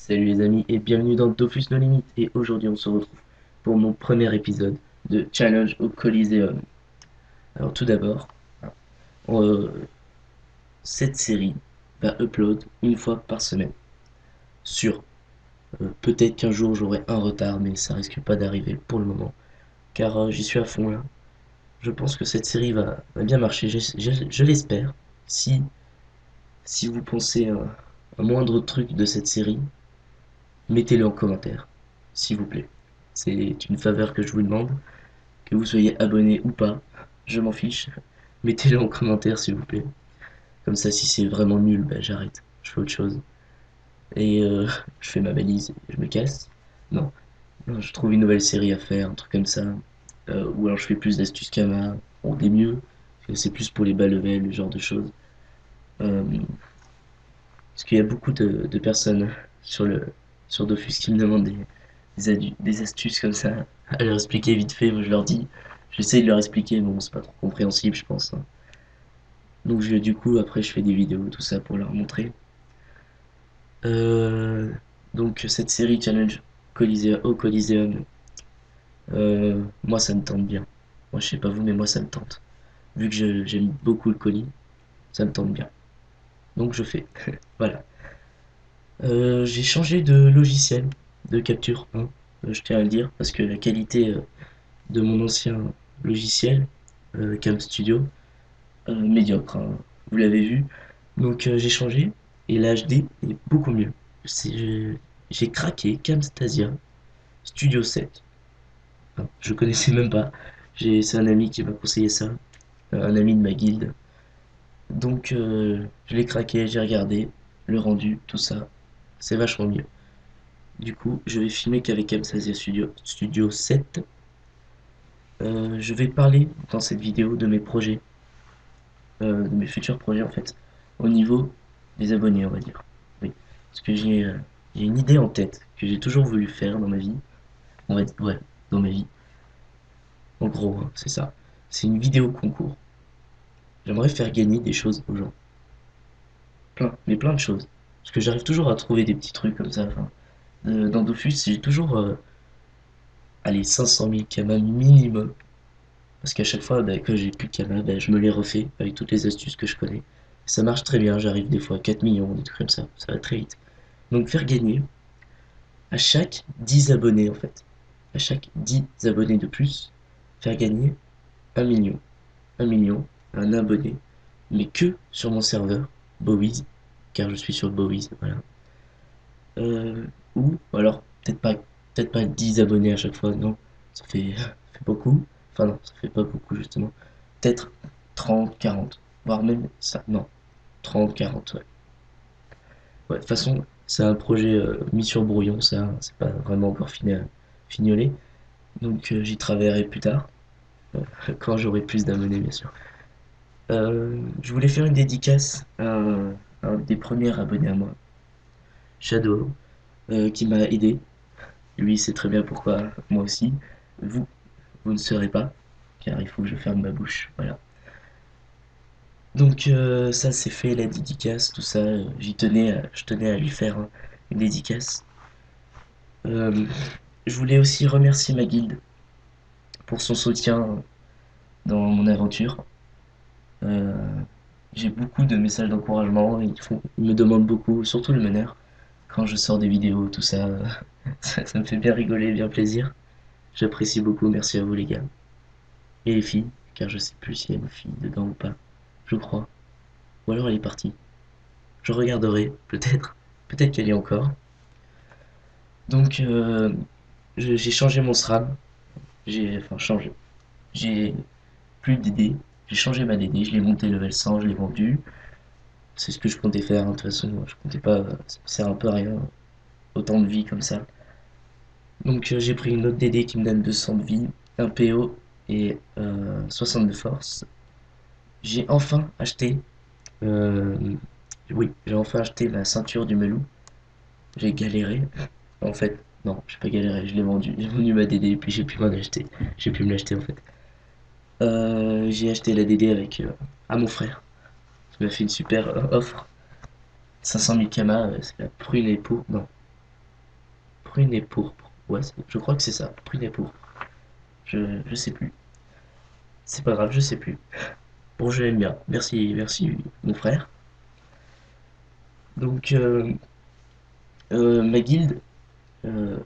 Salut les amis et bienvenue dans Dofus No Limit et aujourd'hui on se retrouve pour mon premier épisode de Challenge au Coliseum. Alors tout d'abord, euh, cette série va upload une fois par semaine. Sur peut-être qu'un jour j'aurai un retard mais ça risque pas d'arriver pour le moment car j'y suis à fond là. Je pense que cette série va bien marcher, je l'espère. Si vous pensez un moindre truc de cette série, mettez-le en commentaire, s'il vous plaît. C'est une faveur que je vous demande. Que vous soyez abonné ou pas, je m'en fiche. Mettez-le en commentaire s'il vous plaît. Comme ça, si c'est vraiment nul, bah, j'arrête. Je fais autre chose. Et je fais ma valise et je me casse. Non, non, je trouve une nouvelle série à faire, un truc comme ça. Ou alors je fais plus d'astuces Kama. Bon, des mieux. C'est plus pour les bas level, ce genre de choses. Euh, Parce qu'il y a beaucoup de personnes sur Dofus qui me demandent des astuces comme ça à leur expliquer vite fait. Moi, je leur dis, j'essaie de leur expliquer, mais bon, c'est pas trop compréhensible, je pense, hein. Donc, du coup, après, je fais des vidéos, tout ça pour leur montrer. Euh, donc, cette série Challenge au Coliseum, moi, ça me tente bien. Moi, je sais pas vous, mais moi, ça me tente. Vu que j'aime beaucoup le colis, ça me tente bien. Donc, je fais. Voilà. J'ai changé de logiciel de capture, hein, je tiens à le dire, parce que la qualité de mon ancien logiciel, Cam Studio, médiocre, hein, vous l'avez vu. Donc j'ai changé et l'HD est beaucoup mieux. J'ai craqué Camtasia Studio 7. Enfin, je connaissais même pas. C'est un ami qui m'a conseillé ça, un ami de ma guilde. Donc je l'ai craqué, j'ai regardé le rendu, tout ça. C'est vachement mieux. Du coup, je vais filmer qu'avec Camtasia Studio 7. Je vais parler dans cette vidéo de mes projets, de mes futurs projets en fait, au niveau des abonnés, on va dire. Oui, parce que j'ai une idée en tête que j'ai toujours voulu faire dans ma vie. On va dire, ouais, dans ma vie. En gros, hein, c'est ça. C'est une vidéo concours. J'aimerais faire gagner des choses aux gens. Plein, mais plein de choses. Parce que j'arrive toujours à trouver des petits trucs comme ça. Enfin, dans Dofus, j'ai toujours, allez, 500 000 kamas minimum. Parce qu'à chaque fois, bah, quand j'ai plus de kamas, bah, je me les refais avec toutes les astuces que je connais. Ça marche très bien, j'arrive des fois à 4 millions, des trucs comme ça va très vite. Donc faire gagner à chaque 10 abonnés en fait, à chaque 10 abonnés de plus, faire gagner 1 million. 1 million à un abonné, mais que sur mon serveur, Bowiz, car je suis sur Bowiz, voilà. Ou alors peut-être pas 10 abonnés à chaque fois, non, ça fait beaucoup. Enfin non, ça fait pas beaucoup justement. Peut-être 30, 40, voire même ça, non, 30, 40, ouais. Ouais, de toute façon, c'est un projet mis sur brouillon, ça, c'est pas vraiment encore fignolé. Donc j'y travaillerai plus tard, quand j'aurai plus d'abonnés, bien sûr. Je voulais faire une dédicace à un des premiers abonnés à moi, Shadow, qui m'a aidé. Lui, sait très bien pourquoi, moi aussi. Vous, vous ne saurez pas, car il faut que je ferme ma bouche, voilà. Donc ça, c'est fait, la dédicace, tout ça. Je tenais à lui faire hein, une dédicace. Euh, je voulais aussi remercier ma guilde pour son soutien dans mon aventure. Euh, j'ai beaucoup de messages d'encouragement, ils me demandent beaucoup, surtout le meneur, quand je sors des vidéos, tout ça, ça me fait bien rigoler, bien plaisir. J'apprécie beaucoup, merci à vous les gars. Et les filles, car je sais plus s'il y a une fille dedans ou pas, je crois. Ou alors elle est partie. Je regarderai, peut-être, peut-être qu'elle y est encore. Donc j'ai changé mon SRAM, enfin changé. J'ai plus de DD, j'ai changé ma DD, je l'ai monté level 100, je l'ai vendu. C'est ce que je comptais faire, hein, de toute façon, je comptais pas, ça me sert un peu à rien, autant de vie comme ça. Donc j'ai pris une autre DD qui me donne 200 de vie, un PO et 60 de force. J'ai enfin acheté, euh, oui, j'ai enfin acheté la ceinture du Melou. J'ai galéré, en fait, non, j'ai pas galéré, je l'ai vendu. J'ai vendu ma DD et puis j'ai pu m'en acheter. J'ai pu me l'acheter en fait. J'ai acheté la DD avec à mon frère. Il m'a fait une super offre. 500 000 kamas, c'est la prune et pot. Non. Prune et pourpre. Ouais, je crois que c'est ça. Prune et pourpre. Je sais plus. C'est pas grave, je sais plus. Bon, je l'aime bien. Merci, merci, mon frère. Donc, ma guilde euh,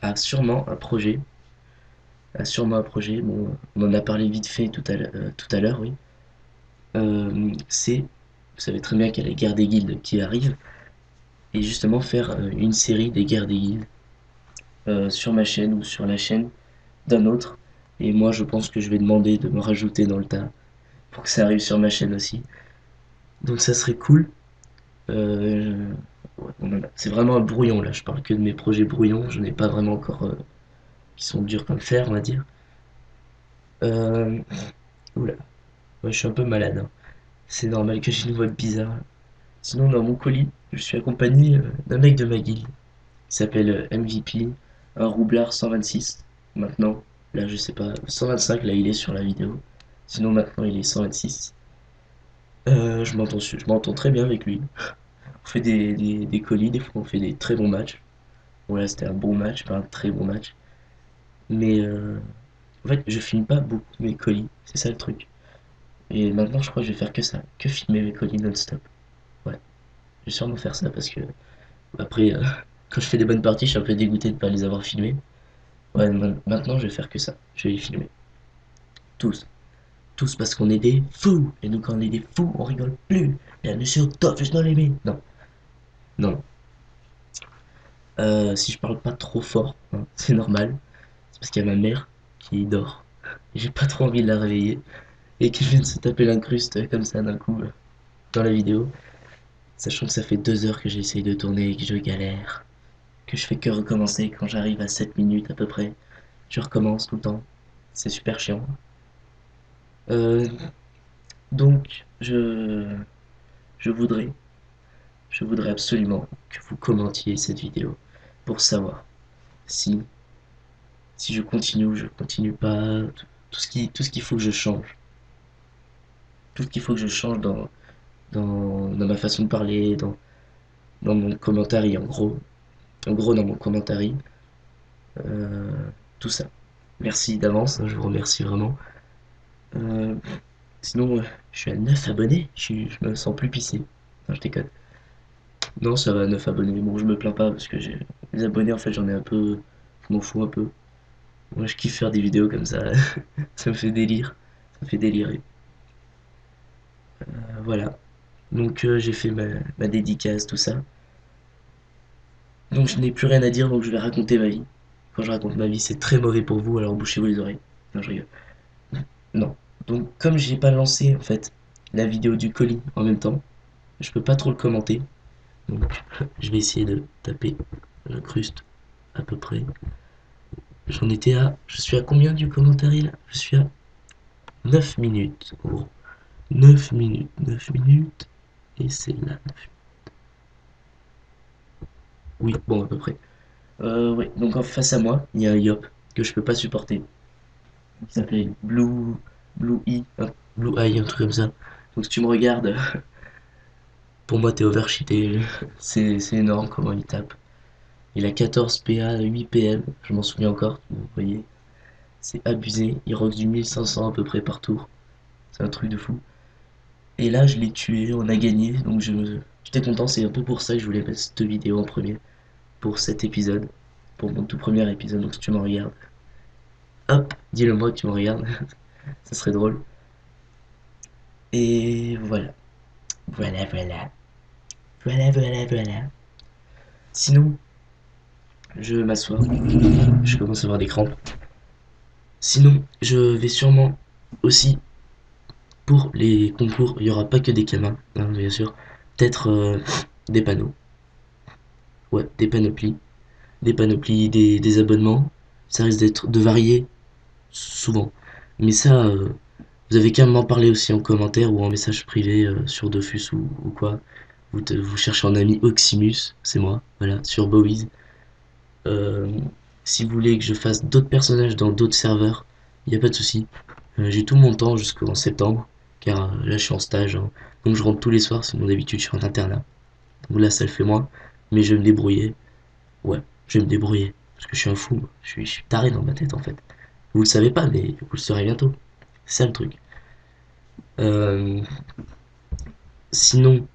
a sûrement un projet. A sûrement un projet. Bon, on en a parlé vite fait tout à l'heure, oui. C'est, vous savez très bien qu'il y a les guerres des guildes qui arrivent. Et justement, faire une série des guerres des guildes sur ma chaîne ou sur la chaîne d'un autre. Et moi, je pense que je vais demander de me rajouter dans le tas pour que ça arrive sur ma chaîne aussi. Donc, ça serait cool. Euh, ouais, c'est vraiment un brouillon là. Je parle que de mes projets brouillons. Je n'ai pas vraiment encore qui sont durs comme fer, on va dire. Euh, oula, ouais, je suis un peu malade, hein. C'est normal que j'ai une voix bizarre. Sinon, dans mon colis, je suis accompagné d'un mec de ma guilde qui s'appelle MVP, un roublard 126. Maintenant, là, je sais pas, 125, là, il est sur la vidéo. Sinon, maintenant, il est 126. Je m'entends très bien avec lui. On fait des colis, des fois, on fait des très bons matchs. Bon, là, c'était un bon match, pas un très bon match. Mais en fait, je filme pas beaucoup mes colis, c'est ça le truc. Et maintenant, je crois que je vais faire que ça, que filmer mes colis non-stop. Ouais, je vais sûrement faire ça parce que après, quand je fais des bonnes parties, je suis un peu dégoûté de pas les avoir filmés. Ouais, maintenant, je vais faire que ça. Je vais les filmer. Tous. Tous parce qu'on est des fous. Et nous, quand on est des fous, on rigole plus. Bienvenue sur Top, je dois l'aimer. Non, non. Si je parle pas trop fort, hein, c'est normal. C'est parce qu'il y a ma mère qui dort. J'ai pas trop envie de la réveiller. Et qui vient de se taper l'incruste comme ça d'un coup dans la vidéo. Sachant que ça fait 2 heures que j'essaye de tourner et que je galère. Que je fais que recommencer quand j'arrive à 7 minutes à peu près. Je recommence tout le temps. C'est super chiant. Euh, donc, je voudrais, je voudrais absolument que vous commentiez cette vidéo pour savoir si, si je continue ou je continue pas, tout ce qu'il faut que je change. Tout ce qu'il faut que je change dans ma façon de parler, dans mon commentaire, en gros dans mon commentaire, euh, tout ça. Merci d'avance, hein, je vous remercie vraiment. Euh, sinon, je suis à 9 abonnés, je me sens plus pissé. Non, je déconne. Non, ça va, 9 abonnés. Bon, je me plains pas parce que j'ai les abonnés, en fait, j'en ai un peu. Je m'en fous un peu. Moi, je kiffe faire des vidéos comme ça. Ça me fait délire. Ça me fait délirer. Voilà. Donc, j'ai fait ma dédicace, tout ça. Donc, je n'ai plus rien à dire, donc je vais raconter ma vie. Quand je raconte ma vie, c'est très mauvais pour vous, alors bouchez-vous les oreilles. Non, je rigole. Non. Donc, comme j'ai pas lancé, en fait, la vidéo du colis en même temps, je peux pas trop le commenter. Donc, je vais essayer de taper l'incruste à peu près. J'en étais à. Je suis à combien du commentaire là? Je suis à 9 minutes. Oh. 9 minutes. 9 minutes. Et c'est là. Oui, bon, à peu près. Ouais. Donc en face à moi, il y a un Yop que je peux pas supporter. Qui s'appelait Blue Eye. Blue Eye, un truc comme ça. Donc si tu me regardes, pour moi t'es overcheaté. C'est énorme comment il tape. Il a 14 PA, 8 PM. Je m'en souviens encore. Vous voyez. C'est abusé. Il rock du 1500 à peu près par tour. C'est un truc de fou. Et là, je l'ai tué, on a gagné, donc j'étais content, c'est un peu pour ça que je voulais mettre cette vidéo en premier, pour cet épisode, pour mon tout premier épisode, donc si tu m'en regardes, hop, dis-le moi que tu m'en regardes, ça serait drôle. Et voilà, voilà, voilà, voilà, voilà, voilà. Sinon, je vais m'asseoir, je commence à avoir des crampes. Sinon, je vais sûrement aussi, pour les concours, il n'y aura pas que des camas, hein, bien sûr, peut-être des panneaux, ouais, des panoplies, des abonnements. Ça risque d'être de varier souvent. Mais ça, vous avez qu'à m'en parler aussi en commentaire ou en message privé sur Dofus ou quoi. Vous cherchez un ami Oximus, c'est moi, voilà, sur Bowiz. Euh, si vous voulez que je fasse d'autres personnages dans d'autres serveurs, il n'y a pas de souci. J'ai tout mon temps jusqu'en septembre, car là je suis en stage, hein. Donc je rentre tous les soirs, sinon d'habitude je suis en internat. Donc là ça le fait moins, mais je vais me débrouiller. Ouais. Je vais me débrouiller. Parce que je suis un fou. Je suis taré dans ma tête, en fait. Vous le savez pas, mais vous le saurez bientôt. C'est ça le truc. Euh, Sinon,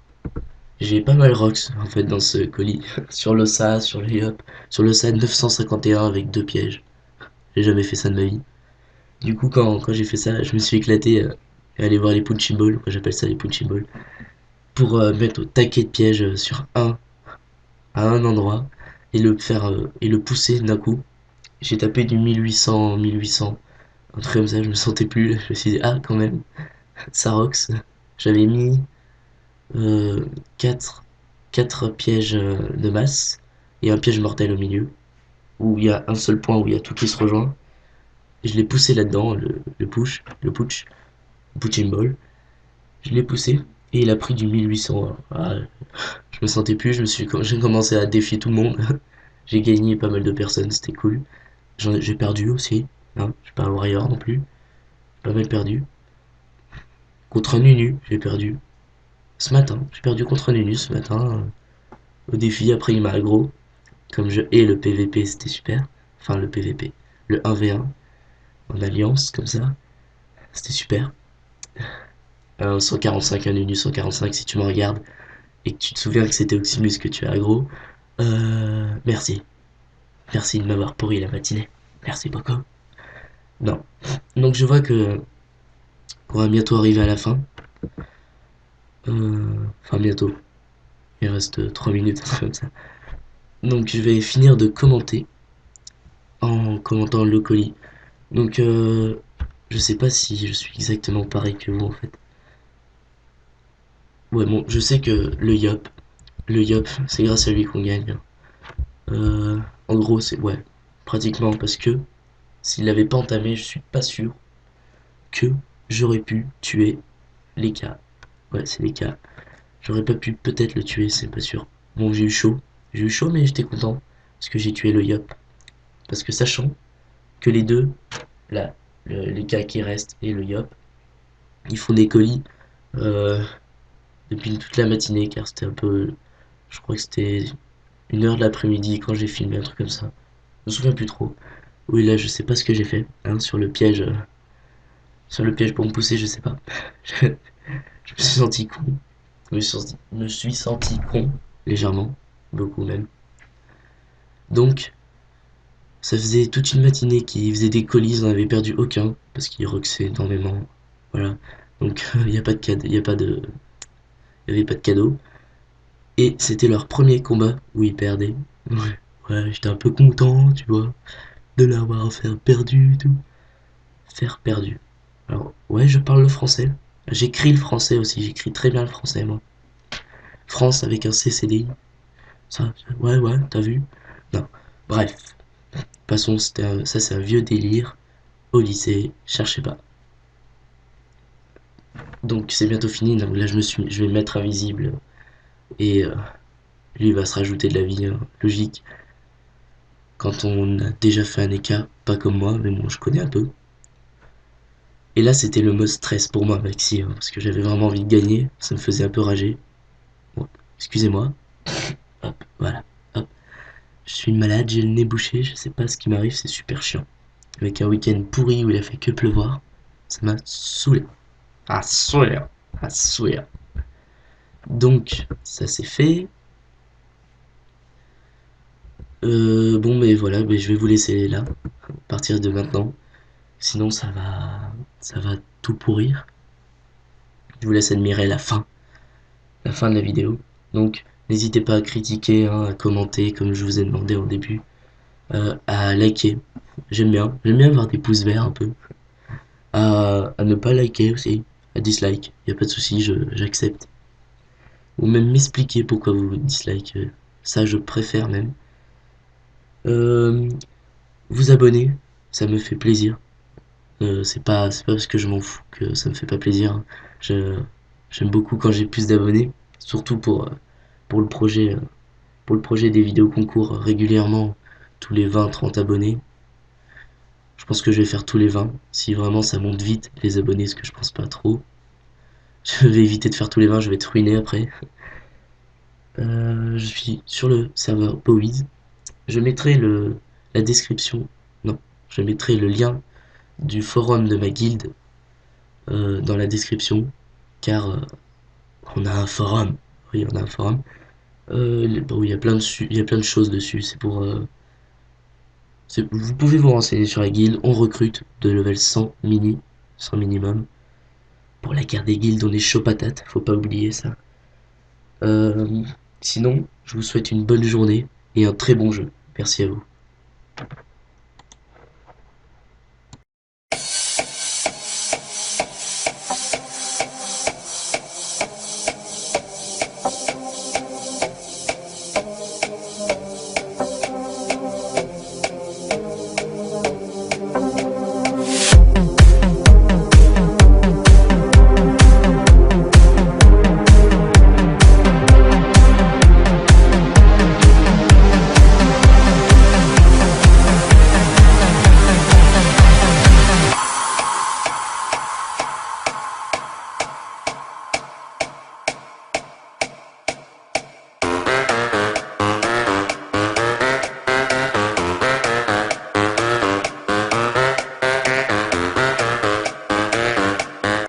j'ai pas mal rocks, en fait, dans ce colis. Sur l'OSA, sur le Yop. Sur l'OSA 951 avec 2 pièges. J'ai jamais fait ça de ma vie. Du coup, quand j'ai fait ça, je me suis éclaté à aller voir les punching balls. Moi, j'appelle ça les punching balls. Pour mettre au taquet de pièges sur à un endroit et le pousser d'un coup. J'ai tapé du 1800, 1800, un truc comme ça, je me sentais plus, je me suis dit, ah, quand même, ça rocks. J'avais mis euh, 4, 4 pièges de masse et un piège mortel au milieu, où il y a un seul point où il y a tout qui se rejoint. Et je l'ai poussé là-dedans, le punching ball. Je l'ai poussé et il a pris du 1800. Ah, je me sentais plus, j'ai commencé à défier tout le monde. J'ai gagné pas mal de personnes, c'était cool. J'ai perdu aussi, hein, je suis pas un warrior non plus, j'ai pas mal perdu. Contre un Nunu, j'ai perdu. Ce matin, j'ai perdu contre un Nunu ce matin. Au défi, après il m'a aggro. Comme je hais le PVP, c'était super. Enfin, le PVP. Le 1v1 en alliance, comme ça. C'était super. 145, un Nunu 145, si tu me regardes et que tu te souviens que c'était Oximus que tu as aggro. Merci. Merci de m'avoir pourri la matinée. Merci beaucoup. Non. Donc je vois que qu'on va bientôt arriver à la fin. Enfin, bientôt. Il reste 3 minutes, un truc comme ça. Donc je vais finir de commenter en commentant le colis. Donc je sais pas si je suis exactement pareil que vous en fait. Ouais bon, je sais que le Yop, c'est grâce à lui qu'on gagne. En gros c'est ouais, pratiquement parce que s'il l'avait pas entamé, je suis pas sûr que j'aurais pu tuer les cas. Ouais, c'est les cas. J'aurais pas pu peut-être le tuer, c'est pas sûr. Bon, j'ai eu chaud. J'ai eu chaud, mais j'étais content. Parce que j'ai tué le Yop. Parce que sachant que les deux, là, les cas qui restent et le Yop, ils font des colis euh, depuis toute la matinée, car c'était un peu. Je crois que c'était 1 heure de l'après-midi quand j'ai filmé un truc comme ça. Je me souviens plus trop. Oui, là, je sais pas ce que j'ai fait, hein, sur le piège. Sur le piège pour me pousser, je sais pas. Je me suis senti con. Me suis senti con, légèrement. Beaucoup même. Donc, ça faisait toute une matinée qu'ils faisaient des colis, ils n'en avaient perdu aucun, parce qu'ils roxaient énormément. Voilà. Donc, il n'y a pas de cadeau, il y avait pas de cadeau. Et c'était leur premier combat où ils perdaient. Ouais, ouais, j'étais un peu content, tu vois, de l'avoir fait perdu et tout. Faire perdu. Alors, ouais, je parle le français. J'écris le français aussi, j'écris très bien le français, moi. France avec un CCDI. Ouais, ouais, t'as vu? Non. Bref. Passons, ça c'est un vieux délire. Au lycée, cherchez pas. Donc c'est bientôt fini, donc là je vais me mettre invisible et lui va se rajouter de la vie, hein, logique. Quand on a déjà fait un écart, pas comme moi, mais bon je connais un peu. Et là c'était le mode stress pour moi Maxi, hein, parce que j'avais vraiment envie de gagner, ça me faisait un peu rager. Bon, excusez-moi. Hop, voilà, hop. Je suis malade, j'ai le nez bouché, je sais pas ce qui m'arrive, c'est super chiant. Avec un week-end pourri où il a fait que pleuvoir, ça m'a saoulé. Ah saoulé, ah saoulé. Donc ça c'est fait. Bon, mais voilà, mais je vais vous laisser là, à partir de maintenant. Sinon, ça va tout pourrir. Je vous laisse admirer la fin de la vidéo. Donc, n'hésitez pas à critiquer, hein, à commenter, comme je vous ai demandé au début, à liker. J'aime bien avoir des pouces verts un peu. À ne pas liker aussi, à dislike. Y a pas de souci, j'accepte. Ou même m'expliquer pourquoi vous dislike. Ça, je préfère même. Euh, Vous abonner, ça me fait plaisir. C'est pas parce que je m'en fous que ça me fait pas plaisir, hein. Je, J'aime beaucoup quand j'ai plus d'abonnés, surtout pour le projet, pour le projet des vidéos concours régulièrement, tous les 20-30 abonnés. Je pense que je vais faire tous les 20, si vraiment ça monte vite, les abonnés, ce que je pense pas trop. Je vais éviter de faire tous les 20, je vais être ruiné après. Je suis sur le serveur Powiz, Je mettrai la description, non, je mettrai le lien du forum de ma guilde dans la description, car on a un forum. Oui, on a un forum. Bon, il y a plein de choses dessus. Vous pouvez vous renseigner sur la guilde. On recrute de level 100 mini, 100 minimum. Pour la guerre des guildes, on est chaud patate, faut pas oublier ça. Euh, Sinon, je vous souhaite une bonne journée et un très bon jeu. Merci à vous.